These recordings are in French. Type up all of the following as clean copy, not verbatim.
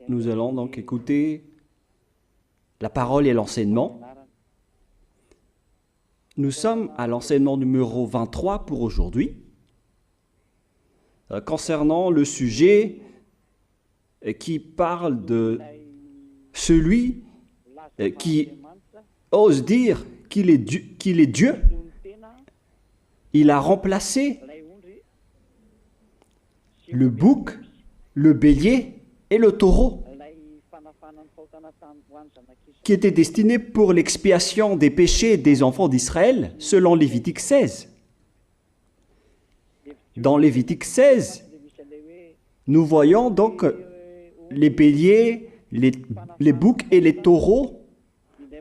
Nous allons donc écouter la parole et l'enseignement. Nous sommes à l'enseignement numéro 23 pour aujourd'hui, concernant le sujet qui parle de celui qui ose dire qu'il est Dieu. Il a remplacé le bouc, le bélier et le taureau, qui étaient destinés pour l'expiation des péchés des enfants d'Israël, selon Lévitique 16. Dans Lévitique 16, nous voyons donc les béliers, les boucs et les taureaux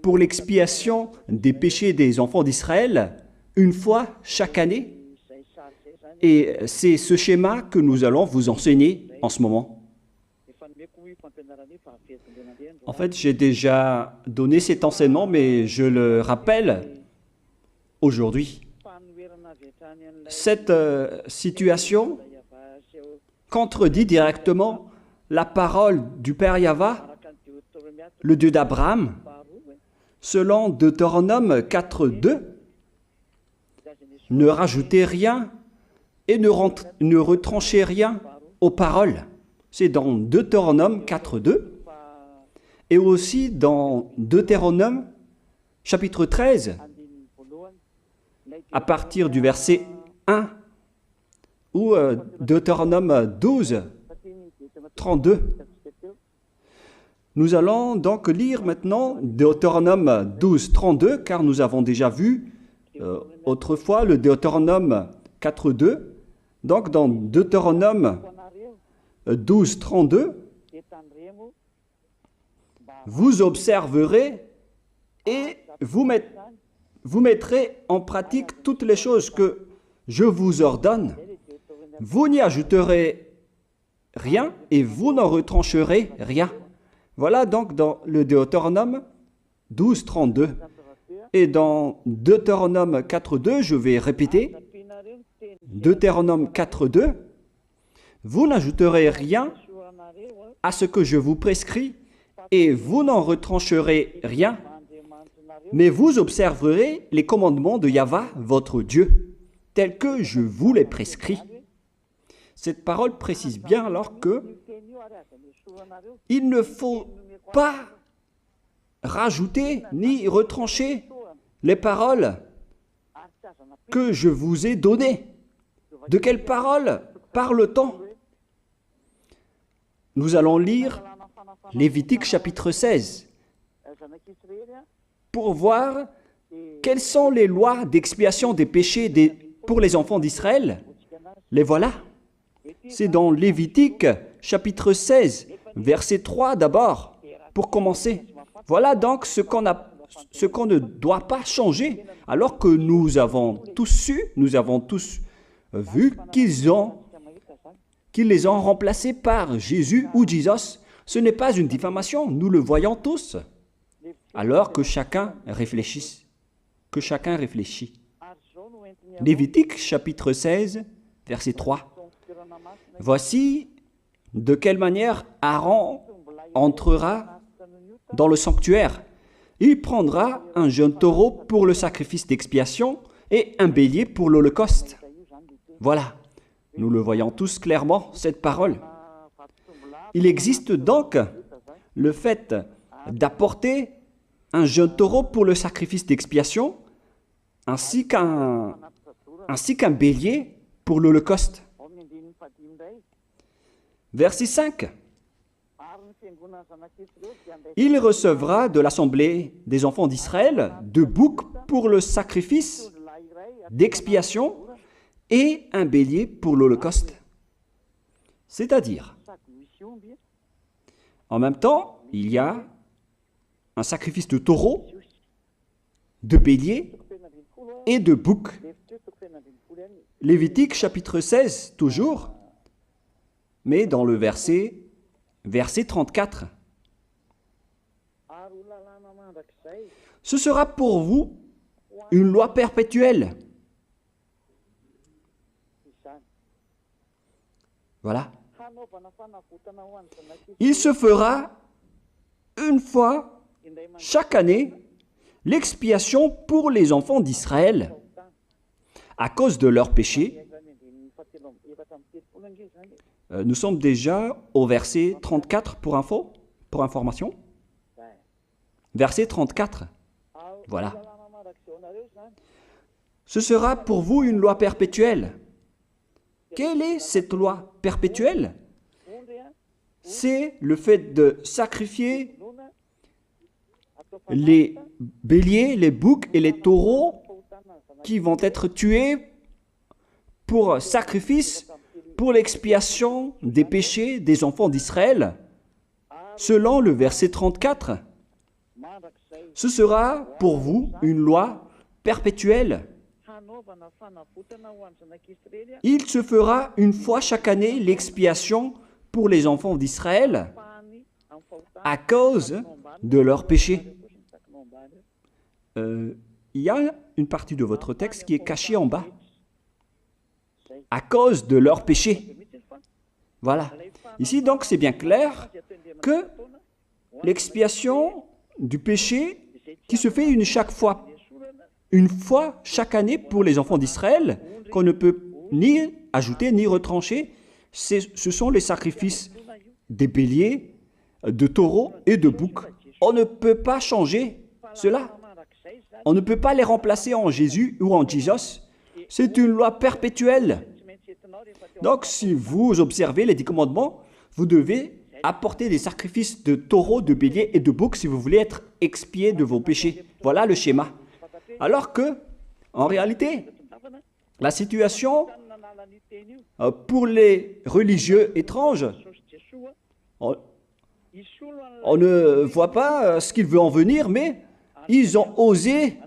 pour l'expiation des péchés des enfants d'Israël, une fois chaque année. Et c'est ce schéma que nous allons vous enseigner en ce moment. En fait, j'ai déjà donné cet enseignement, mais je le rappelle aujourd'hui. Cette situation contredit directement la parole du Père Yahva, le Dieu d'Abraham, selon Deutéronome 4.2. Ne rajoutez rien et ne retranchez rien aux paroles. C'est dans Deutéronome 4.2 et aussi dans Deutéronome chapitre 13, à partir du verset 1, ou Deutéronome 12, 32. Nous allons donc lire maintenant Deutéronome 12, 32, car nous avons déjà vu autrefois le Deutéronome 4.2. Donc dans Deutéronome 12, 32, vous observerez et vous mettrez en pratique toutes les choses que je vous ordonne. Vous n'y ajouterez rien et vous n'en retrancherez rien. Voilà donc dans le Deutéronome 12, 32. Et dans Deutéronome 4.2, je vais répéter, Deutéronome 4.2, vous n'ajouterez rien à ce que je vous prescris et vous n'en retrancherez rien, mais vous observerez les commandements de Yahva, votre Dieu, tels que je vous les prescris. Cette parole précise bien alors que il ne faut pas rajouter ni retrancher les paroles que je vous ai données. De quelles paroles parle-t-on? Nous allons lire Lévitique chapitre 16 pour voir quelles sont les lois d'expiation des péchés pour les enfants d'Israël. Les voilà. C'est dans Lévitique chapitre 16, verset 3 d'abord, pour commencer. Voilà donc ce qu'on ne doit pas changer, alors que nous avons tous su, nous avons tous vu qu'ils les ont remplacés par Jésus ou Jesus. Ce n'est pas une diffamation, nous le voyons tous. Alors que chacun réfléchisse. Lévitique chapitre 16, verset 3. Voici de quelle manière Aaron entrera dans le sanctuaire. Il prendra un jeune taureau pour le sacrifice d'expiation et un bélier pour l'holocauste. Voilà, nous le voyons tous clairement, cette parole. Il existe donc le fait d'apporter un jeune taureau pour le sacrifice d'expiation, ainsi qu'un bélier pour l'holocauste. Verset 5. Il recevra de l'assemblée des enfants d'Israël 2 boucs pour le sacrifice d'expiation et un bélier pour l'holocauste. C'est-à-dire, en même temps, il y a un sacrifice de taureau, de bélier et de bouc. Lévitique chapitre 16, toujours, mais dans le verset 34. Ce sera pour vous une loi perpétuelle. Voilà. Il se fera une fois chaque année l'expiation pour les enfants d'Israël à cause de leurs péchés. Nous sommes déjà au verset 34 pour information. Verset 34. Voilà. Ce sera pour vous une loi perpétuelle. Quelle est cette loi perpétuelle? C'est le fait de sacrifier les béliers, les boucs et les taureaux qui vont être tués pour sacrifice, pour l'expiation des péchés des enfants d'Israël. Selon le verset 34, ce sera pour vous une loi perpétuelle. Il se fera une fois chaque année l'expiation pour les enfants d'Israël à cause de leurs péchés. Il y a une partie de votre texte qui est cachée en bas. À cause de leurs péchés. Voilà. Ici, donc, c'est bien clair que l'expiation du péché qui se fait une fois chaque année pour les enfants d'Israël, qu'on ne peut ni ajouter ni retrancher, ce sont les sacrifices des béliers, de taureaux et de boucs. On ne peut pas changer cela. On ne peut pas les remplacer en Jésus ou en Jesus. C'est une loi perpétuelle. Donc, si vous observez les 10 commandements, vous devez apporter des sacrifices de taureaux, de béliers et de boucs si vous voulez être expié de vos péchés. Voilà le schéma. Alors que, en réalité, la situation pour les religieux étranges, on ne voit pas ce qu'il veut en venir, mais ils ont osé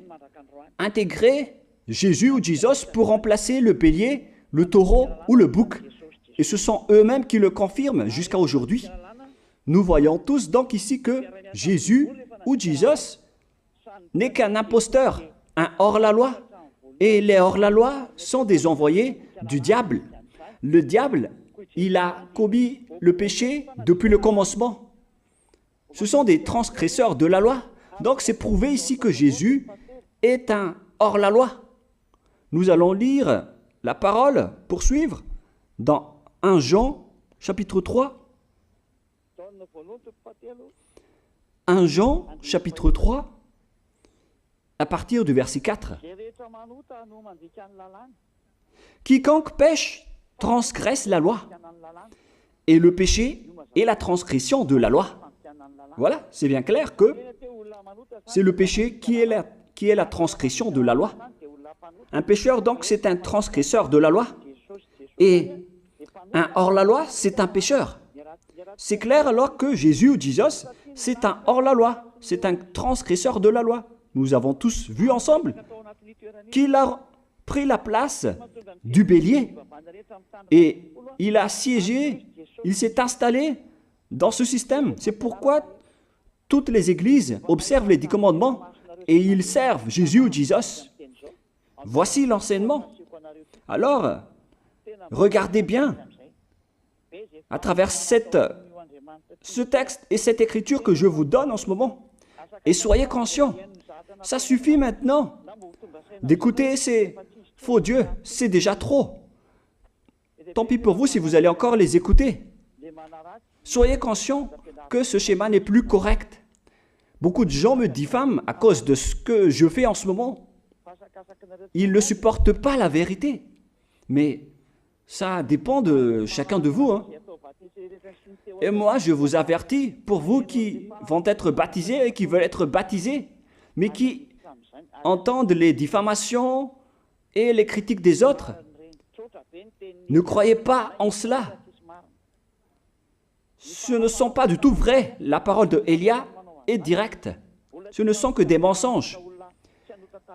intégrer Jésus ou Jesus pour remplacer le bélier, le taureau ou le bouc. Et ce sont eux-mêmes qui le confirment jusqu'à aujourd'hui. Nous voyons tous donc ici que Jésus ou Jesus n'est qu'un imposteur, un hors-la-loi. Et les hors-la-loi sont des envoyés du diable. Le diable, il a commis le péché depuis le commencement. Ce sont des transgresseurs de la loi. Donc c'est prouvé ici que Jésus est un hors-la-loi. Nous allons lire la parole, poursuivre, dans 1 Jean, chapitre 3. 1 Jean, chapitre 3, à partir du verset 4. Quiconque pêche transgresse la loi, et le péché est la transgression de la loi. Voilà, c'est bien clair que c'est le péché qui est la transgression de la loi. Un pécheur, donc, c'est un transgresseur de la loi. Et un hors-la-loi, c'est un pécheur. C'est clair alors que Jésus ou Jesus, c'est un hors-la-loi, c'est un transgresseur de la loi. Nous avons tous vu ensemble qu'il a pris la place du bélier et il a siégé, il s'est installé dans ce système. C'est pourquoi toutes les églises observent les 10 commandements et ils servent Jésus ou Jesus. Voici l'enseignement. Alors, regardez bien à travers ce texte et cette écriture que je vous donne en ce moment. Et soyez conscients, ça suffit maintenant d'écouter ces faux dieux, c'est déjà trop. Tant pis pour vous si vous allez encore les écouter. Soyez conscients que ce schéma n'est plus correct. Beaucoup de gens me diffament à cause de ce que je fais en ce moment. Ils ne supportent pas la vérité. Mais ça dépend de chacun de vous. Et moi, je vous avertis, pour vous qui vont être baptisés et qui veulent être baptisés, mais qui entendent les diffamations et les critiques des autres, ne croyez pas en cela. Ce ne sont pas du tout vrai. La parole de Élia est directe. Ce ne sont que des mensonges.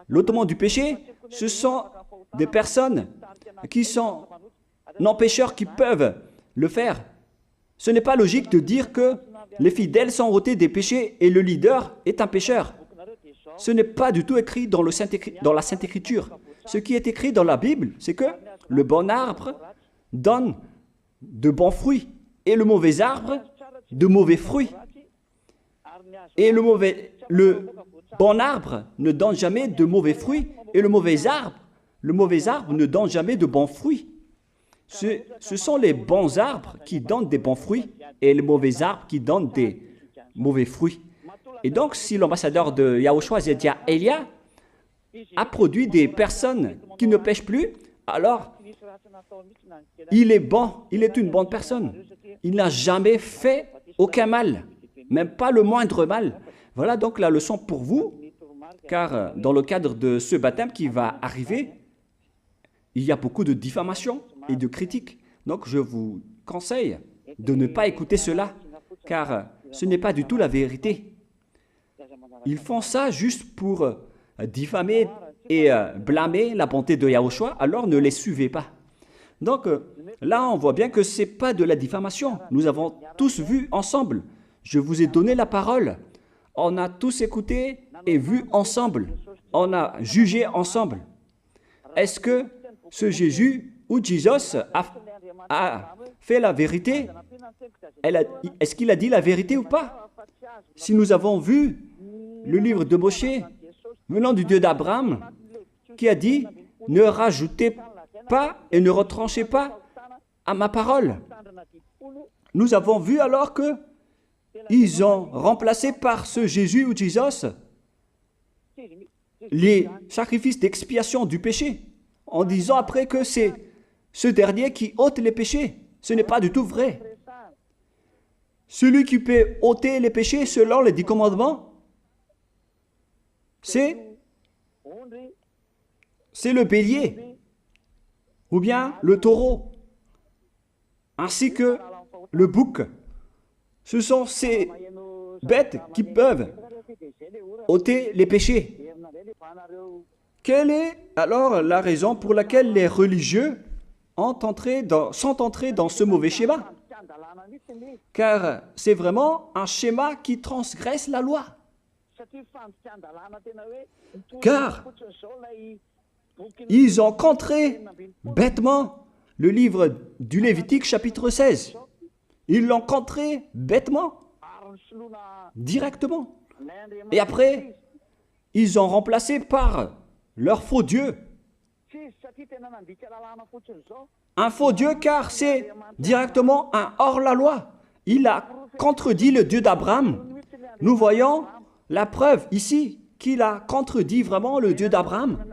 L'ôtement du péché, ce sont des personnes qui sont non-pécheurs qui peuvent le faire. Ce n'est pas logique de dire que les fidèles sont ôtés des péchés et le leader est un pécheur. Ce n'est pas du tout écrit dans la Sainte Écriture. Ce qui est écrit dans la Bible, c'est que le bon arbre donne de bons fruits et le mauvais arbre de mauvais fruits. Et le bon arbre ne donne jamais de mauvais fruits et le mauvais arbre ne donne jamais de bons fruits. Ce sont les bons arbres qui donnent des bons fruits et les mauvais arbres qui donnent des mauvais fruits. Et donc, si l'ambassadeur de Yahushua, Zedia Elia, a produit des personnes qui ne pêchent plus, alors il est bon, il est une bonne personne. Il n'a jamais fait aucun mal, même pas le moindre mal. Voilà donc la leçon pour vous, car dans le cadre de ce baptême qui va arriver, il y a beaucoup de diffamation et de critiques. Donc je vous conseille de ne pas écouter cela, car ce n'est pas du tout la vérité. Ils font ça juste pour diffamer et blâmer la bonté de Yahushua, alors ne les suivez pas. Donc là, on voit bien que ce n'est pas de la diffamation. Nous avons tous vu ensemble. Je vous ai donné la parole. On a tous écouté et vu ensemble. On a jugé ensemble. Est-ce que ce Jésus ou Jésus a fait la vérité? Est-ce qu'il a dit la vérité ou pas? Si nous avons vu le livre de Moshe, venant du Dieu d'Abraham, qui a dit « Ne rajoutez pas et ne retranchez pas à ma parole ». Nous avons vu alors que ils ont remplacé par ce Jésus ou Jésus les sacrifices d'expiation du péché, en disant après que c'est ce dernier qui ôte les péchés. Ce n'est pas du tout vrai. Celui qui peut ôter les péchés selon les 10 commandements, c'est le bélier, ou bien le taureau, ainsi que le bouc. Ce sont ces bêtes qui peuvent ôter les péchés. Quelle est alors la raison pour laquelle les religieux sont entrés dans ce mauvais schéma? Car c'est vraiment un schéma qui transgresse la loi. Car ils ont contré bêtement le livre du Lévitique chapitre 16. Ils l'ont contré bêtement, directement. Et après, ils ont remplacé par leur faux Dieu. Un faux Dieu car c'est directement un hors-la-loi. Il a contredit le Dieu d'Abraham. Nous voyons la preuve ici qu'il a contredit vraiment le Dieu d'Abraham,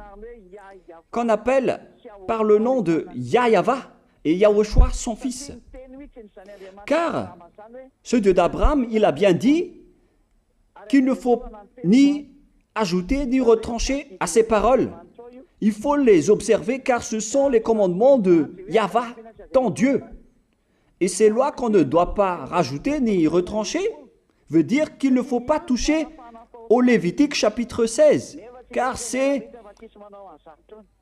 qu'on appelle par le nom de Yahava et Yahushua son fils. Car ce Dieu d'Abraham, il a bien dit qu'il ne faut ni ajouter ni retrancher à ses paroles. Il faut les observer car ce sont les commandements de Yahva, ton Dieu. Et ces lois qu'on ne doit pas rajouter ni retrancher veut dire qu'il ne faut pas toucher au Lévitique chapitre 16, car c'est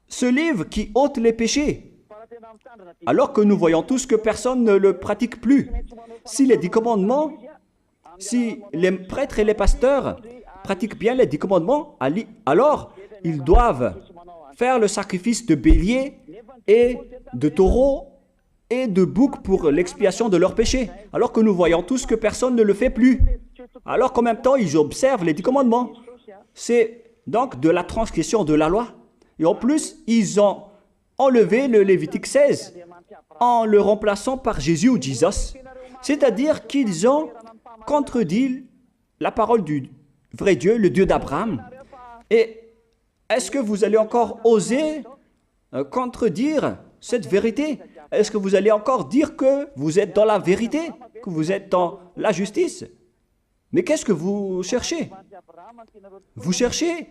ce livre qui ôte les péchés. Alors que nous voyons tous que personne ne le pratique plus. Si les 10 commandements, si les prêtres et les pasteurs pratiquent bien les 10 commandements, alors ils doivent faire le sacrifice de bélier et de taureau et de bouc pour l'expiation de leurs péchés. Alors que nous voyons tous que personne ne le fait plus. Alors qu'en même temps, ils observent les 10 commandements. C'est donc de la transgression de la loi. Et en plus, ils ont enlevé le Lévitique 16 en le remplaçant par Jésus ou Jesus. C'est-à-dire qu'ils ont contredit la parole du vrai Dieu, le Dieu d'Abraham. Et est-ce que vous allez encore oser contredire cette vérité? Est-ce que vous allez encore dire que vous êtes dans la vérité, que vous êtes dans la justice? Mais qu'est-ce que vous cherchez? Vous cherchez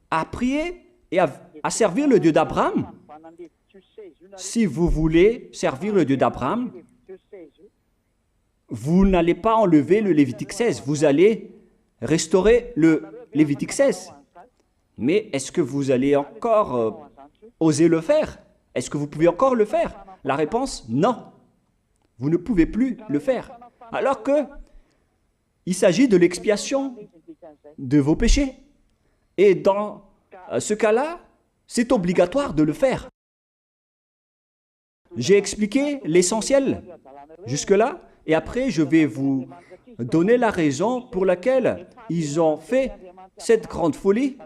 à prier et à servir le Dieu d'Abraham. Si vous voulez servir le Dieu d'Abraham, vous n'allez pas enlever le Lévitique 16, vous allez restaurer le Lévitique 16. Mais est-ce que vous allez encore oser le faire? Est-ce que vous pouvez encore le faire? La réponse, non. Vous ne pouvez plus le faire. Alors que il s'agit de l'expiation de vos péchés. Et dans ce cas-là, c'est obligatoire de le faire. J'ai expliqué l'essentiel jusque-là et après je vais vous donner la raison pour laquelle ils ont fait cette grande folie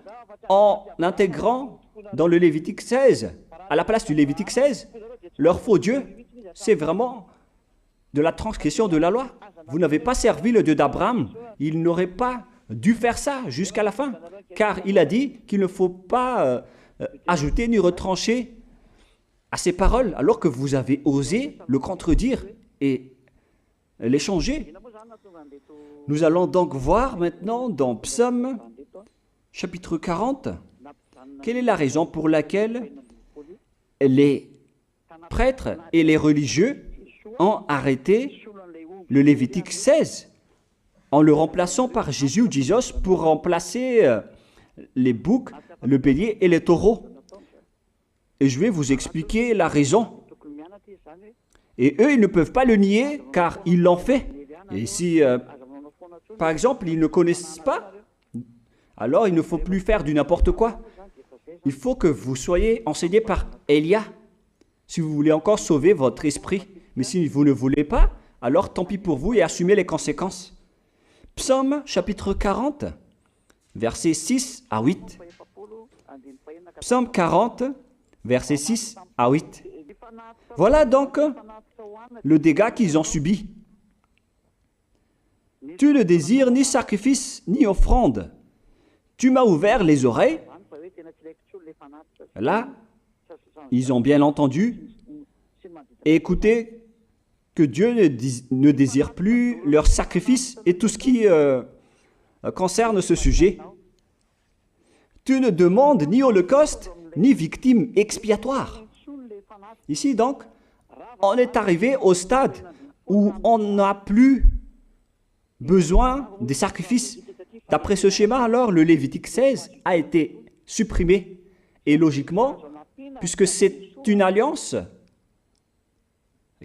en intégrant dans le Lévitique 16, à la place du Lévitique 16, leur faux Dieu. C'est vraiment de la transgression de la loi. Vous n'avez pas servi le Dieu d'Abraham. Il n'aurait pas dû faire ça jusqu'à la fin, car il a dit qu'il ne faut pas ajouter ni retrancher à ses paroles, alors que vous avez osé le contredire et les changer. Nous allons donc voir maintenant dans Psaume chapitre 40, quelle est la raison pour laquelle les prêtres et les religieux ont arrêté le Lévitique 16 en le remplaçant par Jésus ou Jesus pour remplacer les boucs, le bélier et les taureaux. Et je vais vous expliquer la raison. Et eux, ils ne peuvent pas le nier car ils l'ont fait. Et si, par exemple, ils ne connaissent pas, alors il ne faut plus faire du n'importe quoi. Il faut que vous soyez enseigné par Élia, si vous voulez encore sauver votre esprit. Mais si vous ne voulez pas, alors tant pis pour vous et assumez les conséquences. Psaume chapitre 40, versets 6 à 8. Psaume 40, versets 6 à 8. Voilà donc le dégât qu'ils ont subi. Tu ne désires ni sacrifice ni offrande. Tu m'as ouvert les oreilles. Là, ils ont bien entendu et écouté que Dieu ne désire plus leur sacrifice et tout ce qui concerne ce sujet. Tu ne demandes ni holocauste, ni victime expiatoire. Ici donc, on est arrivé au stade où on n'a plus besoin des sacrifices. D'après ce schéma, alors, le Lévitique 16 a été supprimé. Et logiquement, puisque c'est une alliance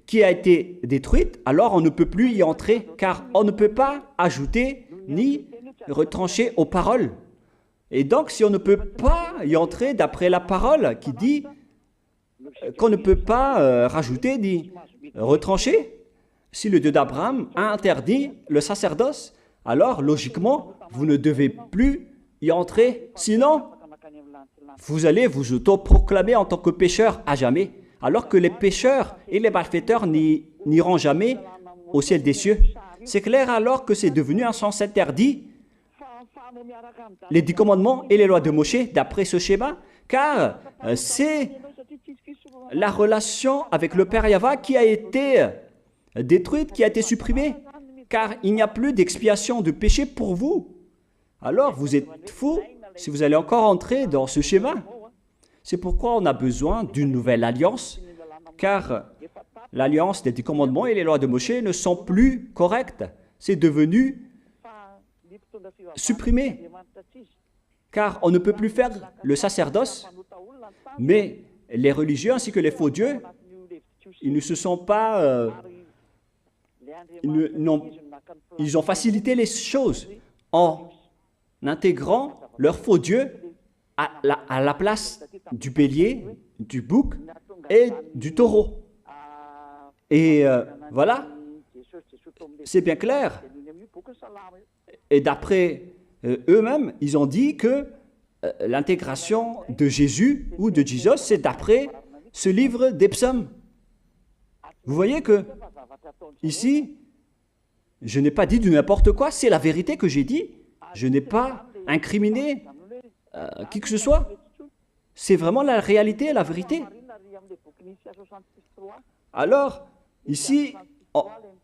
qui a été détruite, alors on ne peut plus y entrer, car on ne peut pas ajouter ni retrancher aux paroles. Et donc, si on ne peut pas y entrer d'après la parole qui dit qu'on ne peut pas rajouter ni retrancher, si le Dieu d'Abraham a interdit le sacerdoce, alors logiquement, vous ne devez plus y entrer. Sinon, vous allez vous autoproclamer en tant que pécheur à jamais, alors que les pécheurs et les malfaiteurs n'iront jamais au ciel des cieux. C'est clair alors que c'est devenu un sens interdit, les 10 commandements et les lois de Moïse, d'après ce schéma, car c'est la relation avec le Père Yahva qui a été détruite, qui a été supprimée, car il n'y a plus d'expiation de péché pour vous. Alors vous êtes fous si vous allez encore entrer dans ce schéma. C'est pourquoi on a besoin d'une nouvelle alliance, car l'alliance des 10 commandements et les lois de Moïse ne sont plus correctes. C'est devenu supprimé, car on ne peut plus faire le sacerdoce, mais les religieux ainsi que les faux dieux, ils ne se sont pas... ils ont facilité les choses en intégrant leur faux dieu à la place du bélier, du bouc et du taureau. Et voilà, c'est bien clair. Et d'après eux-mêmes, ils ont dit que l'intégration de Jésus ou de Jesus, c'est d'après ce livre des psaumes. Vous voyez que ici, je n'ai pas dit du n'importe quoi, c'est la vérité que j'ai dit. Je n'ai pas incriminé qui que ce soit. C'est vraiment la réalité et la vérité. Alors, ici,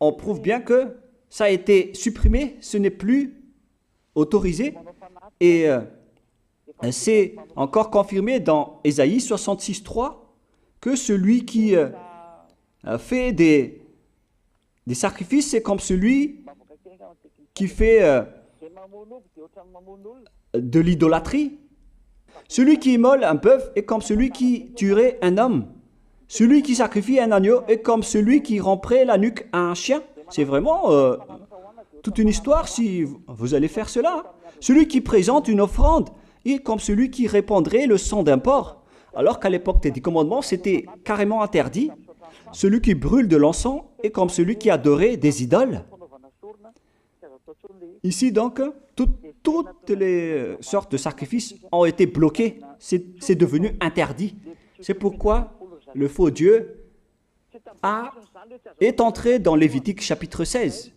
on prouve bien que ça a été supprimé, ce n'est plus autorisé. Et c'est encore confirmé dans Ésaïe 66.3 que celui qui fait des sacrifices, c'est comme celui qui fait de l'idolâtrie. Celui qui immole un bœuf est comme celui qui tuerait un homme. Celui qui sacrifie un agneau est comme celui qui romperait la nuque à un chien. C'est vraiment toute une histoire si vous allez faire cela. Celui qui présente une offrande est comme celui qui répandrait le sang d'un porc. Alors qu'à l'époque des 10 commandements, c'était carrément interdit. Celui qui brûle de l'encens est comme celui qui adorait des idoles. Ici donc, toutes les sortes de sacrifices ont été bloqués. C'est devenu interdit. C'est pourquoi le faux Dieu est entré dans Lévitique chapitre 16.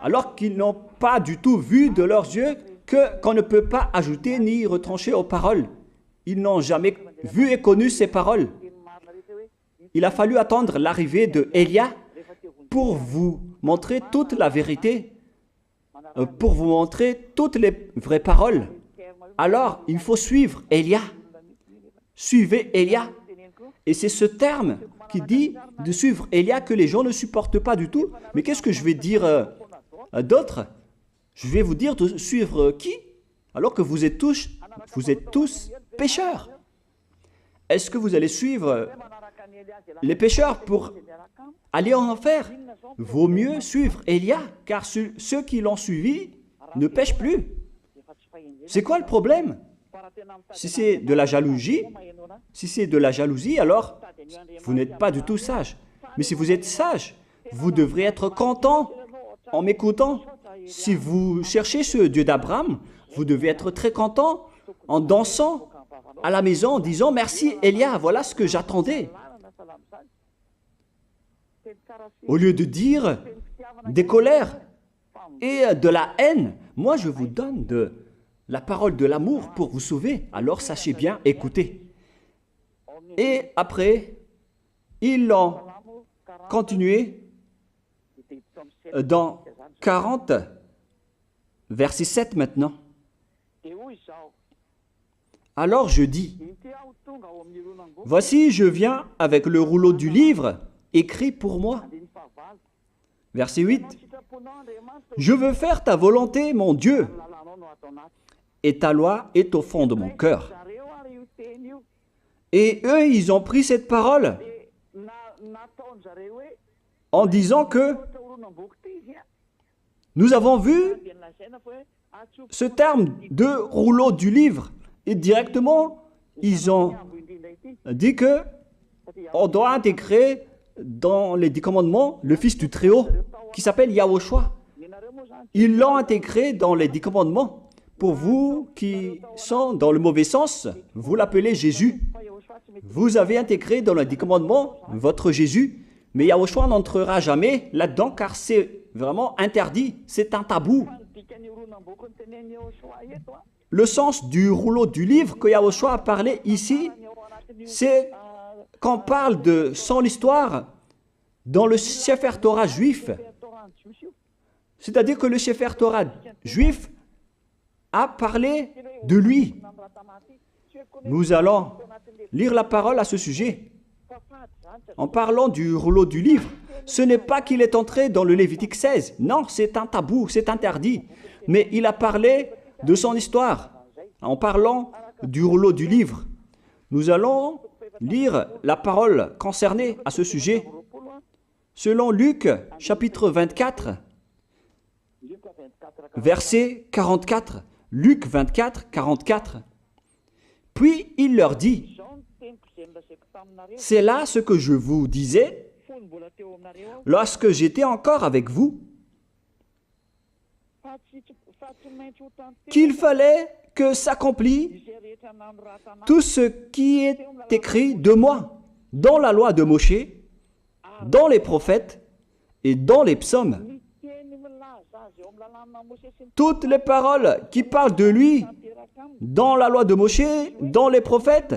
Alors qu'ils n'ont pas du tout vu de leurs yeux qu'on ne peut pas ajouter ni retrancher aux paroles. Ils n'ont jamais vu et connu ces paroles. Il a fallu attendre l'arrivée de Élia pour vous montrer toute la vérité, pour vous montrer toutes les vraies paroles. Alors, il faut suivre Élia. Suivez Élia. Et c'est ce terme qui dit de suivre Élia que les gens ne supportent pas du tout. Mais qu'est-ce que je vais dire d'autre? Je vais vous dire de suivre qui? Alors que vous êtes tous pécheurs. Est-ce que vous allez suivre les pécheurs pour aller en enfer? Vaut mieux suivre Élia, car ceux qui l'ont suivi ne pêchent plus. C'est quoi le problème? Si c'est de la jalousie, alors vous n'êtes pas du tout sage. Mais si vous êtes sage, vous devrez être content en m'écoutant. Si vous cherchez ce Dieu d'Abraham, vous devez être très content en dansant à la maison en disant « Merci Élia, voilà ce que j'attendais ». Au lieu de dire des colères et de la haine, moi je vous donne de la parole de l'amour pour vous sauver. Alors sachez bien écouter. Et après, ils l'ont continué dans 40, verset 7 maintenant. Alors je dis, voici je viens avec le rouleau du livre écrit pour moi. Verset 8, je veux faire ta volonté, mon Dieu, et ta loi est au fond de mon cœur. Et eux, ils ont pris cette parole en disant que nous avons vu ce terme de rouleau du livre et directement, ils ont dit que on doit intégrer dans les 10 commandements le Fils du Très-Haut qui s'appelle Yahushua. Ils l'ont intégré dans les 10 commandements. Pour vous qui sont dans le mauvais sens, vous l'appelez Jésus. Vous avez intégré dans les 10 commandements votre Jésus, mais Yahushua n'entrera jamais là-dedans car c'est vraiment interdit, c'est un tabou. Le sens du rouleau du livre que Yahushua a parlé ici, c'est qu'on parle de son histoire dans le Sefer Torah juif. C'est-à-dire que le Sefer Torah juif a parlé de lui. Nous allons lire la parole à ce sujet. En parlant du rouleau du livre, ce n'est pas qu'il est entré dans le Lévitique 16. Non, c'est un tabou, c'est interdit. Mais il a parlé de son histoire. En parlant du rouleau du livre, nous allons lire la parole concernée à ce sujet. Selon Luc, chapitre 24, verset 44. Luc 24, 44. Puis il leur dit, « C'est là ce que je vous disais lorsque j'étais encore avec vous, qu'il fallait que s'accomplisse tout ce qui est écrit de moi dans la loi de Moïse, dans les prophètes et dans les psaumes. » Toutes les paroles qui parlent de lui dans la loi de Moïse, dans les prophètes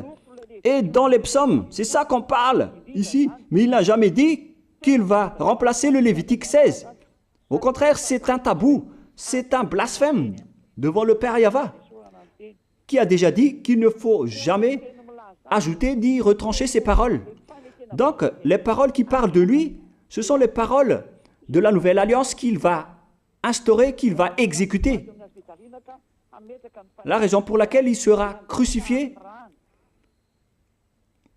et dans les psaumes. C'est ça qu'on parle ici. Mais il n'a jamais dit qu'il va remplacer le Lévitique 16. Au contraire, c'est un tabou, c'est un blasphème devant le Père Yahva, qui a déjà dit qu'il ne faut jamais ajouter ni retrancher ses paroles. Donc, les paroles qui parlent de lui, ce sont les paroles de la nouvelle alliance qu'il va instaurer, qu'il va exécuter. La raison pour laquelle il sera crucifié,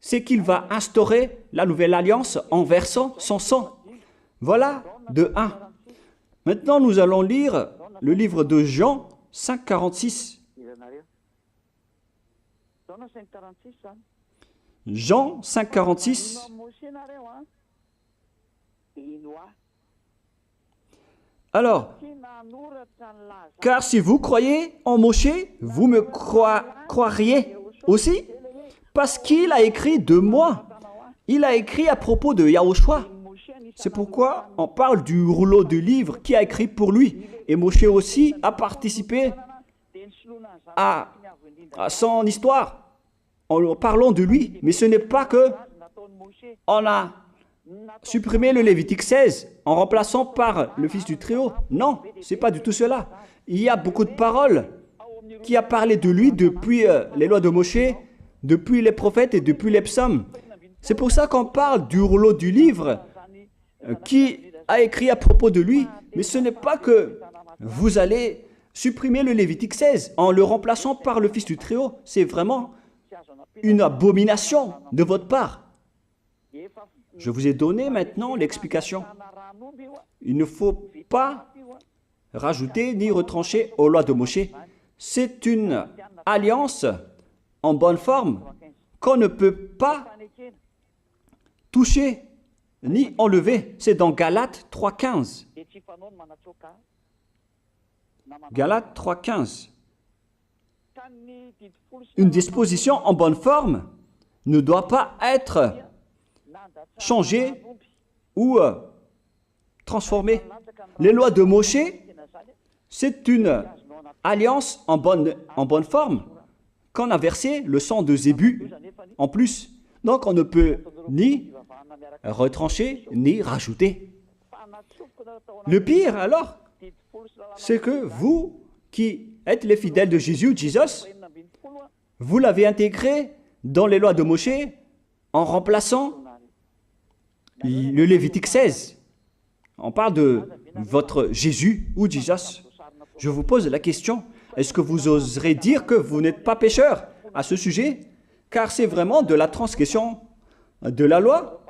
c'est qu'il va instaurer la nouvelle alliance en versant son sang. Voilà de 1. Maintenant, nous allons lire le livre de Jean 5,46. Jean 5, 46. Alors, car si vous croyez en Moshe, vous me croiriez aussi, parce qu'il a écrit de moi. Il a écrit à propos de Yahushua. C'est pourquoi on parle du rouleau de livre qui a écrit pour lui. Et Moshe aussi a participé à son histoire en parlant de lui. Mais ce n'est pas que on a supprimé le Lévitique 16 en remplaçant par le Fils du Très-Haut. Non, ce n'est pas du tout cela. Il y a beaucoup de paroles qui a parlé de lui depuis les lois de Moshe, depuis les prophètes et depuis les psaumes. C'est pour ça qu'on parle du rouleau du livre qui a écrit à propos de lui. Mais ce n'est pas que vous allez supprimer le Lévitique 16 en le remplaçant par le Fils du Très-Haut. C'est vraiment une abomination de votre part. Je vous ai donné maintenant l'explication. Il ne faut pas rajouter ni retrancher aux lois de Moshe. C'est une alliance en bonne forme qu'on ne peut pas toucher ni enlever. C'est dans Galates 3,15. Galates 3,15. Une disposition en bonne forme ne doit pas être changée ou transformée. Les lois de Moshe, c'est une alliance en bonne forme qu'on a versé le sang de Zébu en plus. Donc on ne peut ni retrancher ni rajouter. Le pire alors, c'est que vous qui êtes les fidèles de Jésus, vous l'avez intégré dans les lois de Moshe en remplaçant le Lévitique 16. On parle de votre Jésus ou Jesus. Je vous pose la question, est-ce que vous oserez dire que vous n'êtes pas pécheur à ce sujet? Car c'est vraiment de la transgression de la loi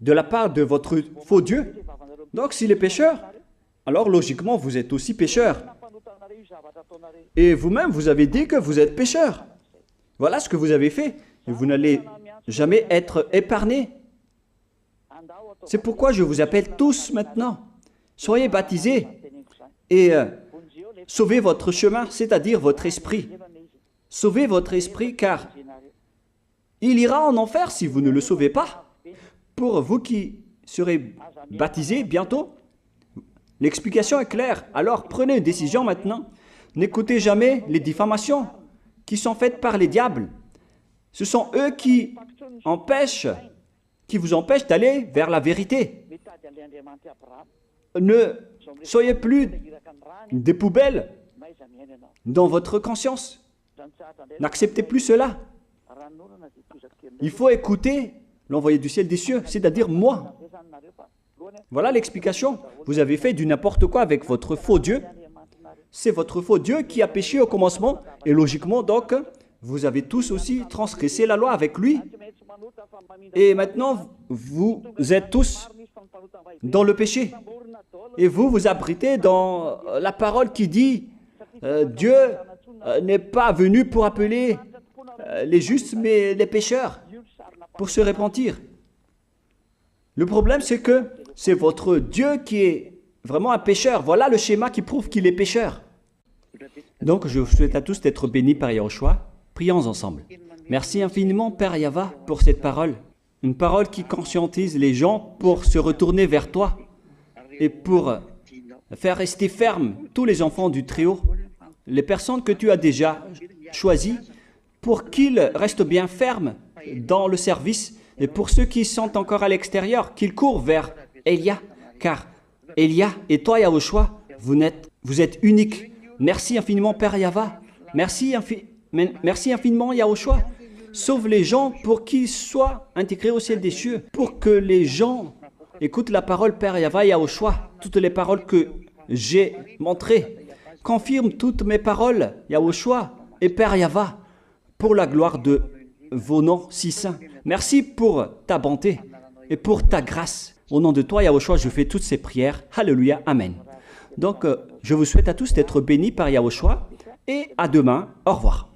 de la part de votre faux Dieu. Donc s'il est pécheur, alors logiquement vous êtes aussi pécheur. Et vous-même, vous avez dit que vous êtes pécheur. Voilà ce que vous avez fait. Et vous n'allez jamais être épargné. C'est pourquoi je vous appelle tous maintenant. Soyez baptisés et sauvez votre chemin, c'est-à-dire votre esprit. Sauvez votre esprit car il ira en enfer si vous ne le sauvez pas. Pour vous qui serez baptisés bientôt, l'explication est claire. Alors prenez une décision maintenant. N'écoutez jamais les diffamations qui sont faites par les diables. Ce sont eux qui vous empêchent d'aller vers la vérité. Ne soyez plus des poubelles dans votre conscience. N'acceptez plus cela. Il faut écouter l'envoyé du ciel des cieux, c'est-à-dire moi. Voilà l'explication. Vous avez fait du n'importe quoi avec votre faux Dieu. C'est votre faux Dieu qui a péché au commencement. Et logiquement, donc, vous avez tous aussi transgressé la loi avec lui. Et maintenant, vous êtes tous dans le péché. Et vous vous abritez dans la parole qui dit Dieu n'est pas venu pour appeler les justes, mais les pécheurs, pour se repentir. Le problème, c'est que c'est votre Dieu qui est vraiment un pécheur. Voilà le schéma qui prouve qu'il est pécheur. Donc, je vous souhaite à tous d'être bénis par Yahushua. Prions ensemble. Merci infiniment, Père Yahva, pour cette parole. Une parole qui conscientise les gens pour se retourner vers toi et pour faire rester fermes tous les enfants du Très-Haut, les personnes que tu as déjà choisies, pour qu'ils restent bien fermes dans le service, et pour ceux qui sont encore à l'extérieur, qu'ils courent vers Elia, car Elia et toi, Yahushua, vous êtes uniques. Merci infiniment, Père Yahva. Merci infiniment, Yahushua. Sauve les gens pour qu'ils soient intégrés au ciel des cieux, pour que les gens écoutent la parole, Père Yahva, Yahushua, toutes les paroles que j'ai montrées. Confirme toutes mes paroles, Yahushua et Père Yahva, pour la gloire de vos noms si saints. Merci pour ta bonté et pour ta grâce. Au nom de toi, Yahushua, je fais toutes ces prières. Alléluia, Amen. Donc, je vous souhaite à tous d'être bénis par Yahushua et à demain. Au revoir.